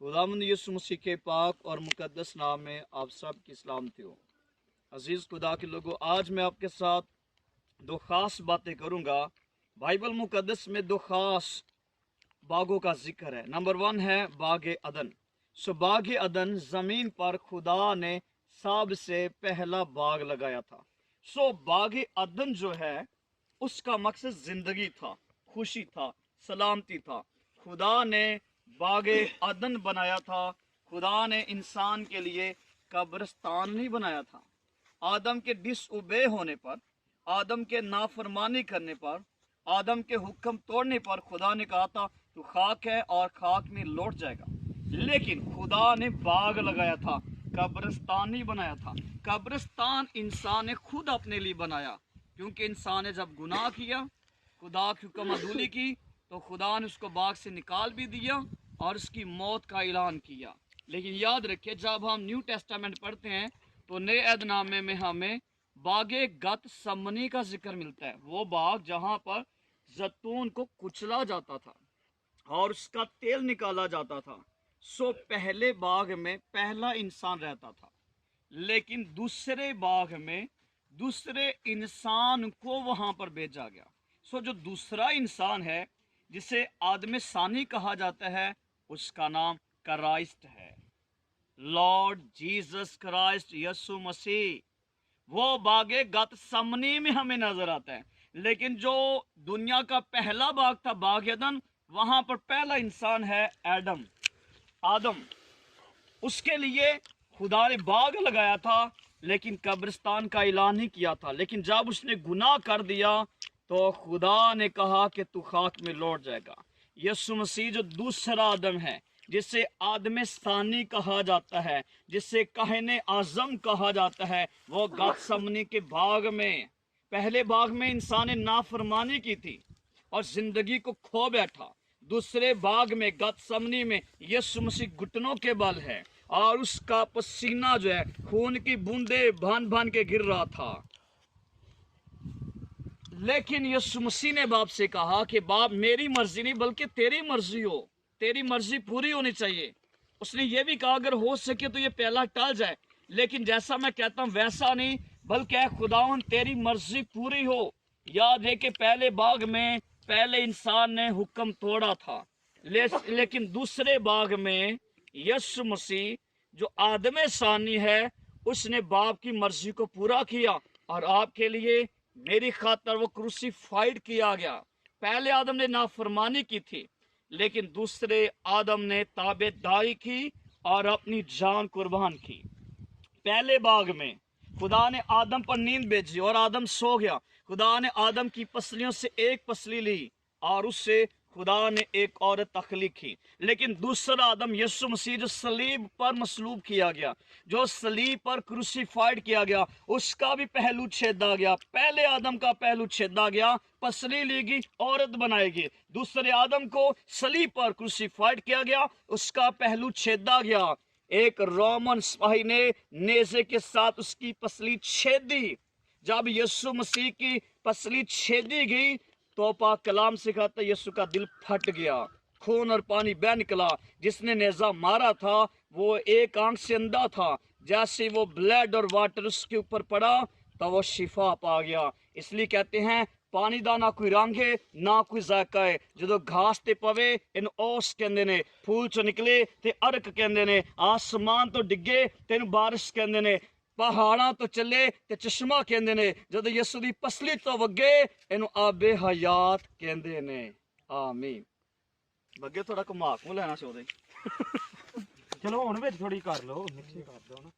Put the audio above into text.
खुदावंद यीशु मसीह के पाक और मुकद्दस नाम में आप सब की सलामती हो। अजीज़ खुदा के लोगों, आज मैं आपके साथ दो ख़ास बातें करूंगा। बाइबल मुकद्दस में दो ख़ास बागों का जिक्र है। नंबर 1 है बाग अदन। बाग अदन ज़मीन पर खुदा ने सबसे पहला बाग लगाया था। बाग अदन जो है उसका मकसद ज़िंदगी था, खुशी था, सलामती था। खुदा ने बाग अदन बनाया था। खुदा ने इंसान के लिए कब्रिस्तान नहीं बनाया था। आदम के डिसओबे होने पर, आदम के नाफरमानी करने पर, आदम के हुक्म तोड़ने पर खुदा ने कहा था तू खाक है और खाक में लौट जाएगा। लेकिन खुदा ने बाग लगाया था, कब्रिस्तान नहीं बनाया था। कब्रिस्तान इंसान ने खुद अपने लिए बनाया, क्योंकि इंसान ने जब गुनाह किया, खुदा की हुक्म अदूली की, तो खुदा ने उसको बाग से निकाल भी दिया और उसकी मौत का ऐलान किया। लेकिन याद रखिए, जब हम न्यू टेस्टामेंट पढ़ते हैं तो नए अहदनामे में हमें बागे गत समनी का जिक्र मिलता है। वो बाग जहाँ पर जैतून को कुचला जाता था और उसका तेल निकाला जाता था। पहले बाग में पहला इंसान रहता था, लेकिन दूसरे बाग में दूसरे इंसान को वहां पर भेजा गया। जो दूसरा इंसान है, जिसे आदम सानी कहा जाता है, उसका नाम क्राइस्ट है, लॉर्ड जीसस क्राइस्ट, यीशु मसीह। वो बागे गत समनी में हमें नजर आता है। लेकिन जो दुनिया का पहला बाग था, बाग अदन, वहां पर पहला इंसान है आदम। उसके लिए खुदा ने बाग लगाया था, लेकिन कब्रिस्तान का ऐलान नहीं किया था। लेकिन जब उसने गुनाह कर दिया तो खुदा ने कहा कि तू खाक में लौट जाएगा। यीशु मसीह जो दूसरा आदम है, जिसे आदम सानी कहा जाता है, जिसे कहने आजम कहा जाता है, वो गतसमनी के बाग में, पहले बाग में इंसान ने नाफरमानी की थी और जिंदगी को खो बैठा। दूसरे बाग में गतसमनी में यीशु मसीह घुटनों के बल है और उसका पसीना जो है खून की बूंदे भान भान के गिर रहा था। लेकिन यीशु मसीह ने बाप से कहा कि बाप, मेरी मर्जी नहीं बल्कि तेरी मर्जी हो, तेरी मर्जी पूरी होनी चाहिए। उसने ये भी कहा अगर हो सके तो ये पहला टल जाए, लेकिन जैसा मैं कहता हूं वैसा नहीं, बल्कि खुदावन तेरी मर्जी पूरी हो। याद है कि पहले बाग में पहले इंसान ने हुक्म तोड़ा था, लेकिन दूसरे बाग में यीशु मसीह जो आदम सानी है, उसने बाप की मर्जी को पूरा किया और आपके लिए मेरी खातर वो क्रूसीफाइड किया गया। पहले आदम ने नाफरमानी की थी, लेकिन दूसरे आदम ने ताबेदारी की और अपनी जान कुर्बान की। पहले बाग में खुदा ने आदम पर नींद भेजी और आदम सो गया। खुदा ने आदम की पसलियों से एक पसली ली और उससे खुदा ने एक औरत तख्लीक की। लेकिन दूसरा आदम यीशु मसीह जो सलीब पर मसलूब किया गया, जो सलीब पर क्रूसीफाइड किया गया, उसका भी पहलू छेदा गया। पहले आदम का पहलू छेदा गया, पसली ली गई, औरत बनाएगी। दूसरे आदम को सलीब पर क्रूसीफाइड किया गया, उसका पहलू छेदा गया। एक रोमन सिपाही ने नेज़े के साथ उसकी पसली छेदी। जब यीशु मसीह की पसली छेदी गई तो पाक कलाम सिखाता यीशु का दिल फट गया, खून और पानी बह निकला। जिसने नेज़ा मारा था वो एक आंख से अंधा था। जैसे वो ब्लड और वाटर उसके ऊपर पड़ा तो वो शिफा पा गया। इसलिए कहते हैं पानी दा ना कोई रंग है ना कोई जायका है, जो घास ते पवे इन ओस कहते ने, फूल चो निकले ते अरक कहते ने, आसमान तो डिगे तेन बारिश कहते ने, पहाड़ां तो चले ते चश्मा कहते ने, जदों यसु दी पसली तो वगे इनू आबे हयात कहते ने। आमीन। बगे थोड़ा घुमा को लेना चाहते चलो हुण विच थोड़ी कर लो, मिक्सी कर दो ना।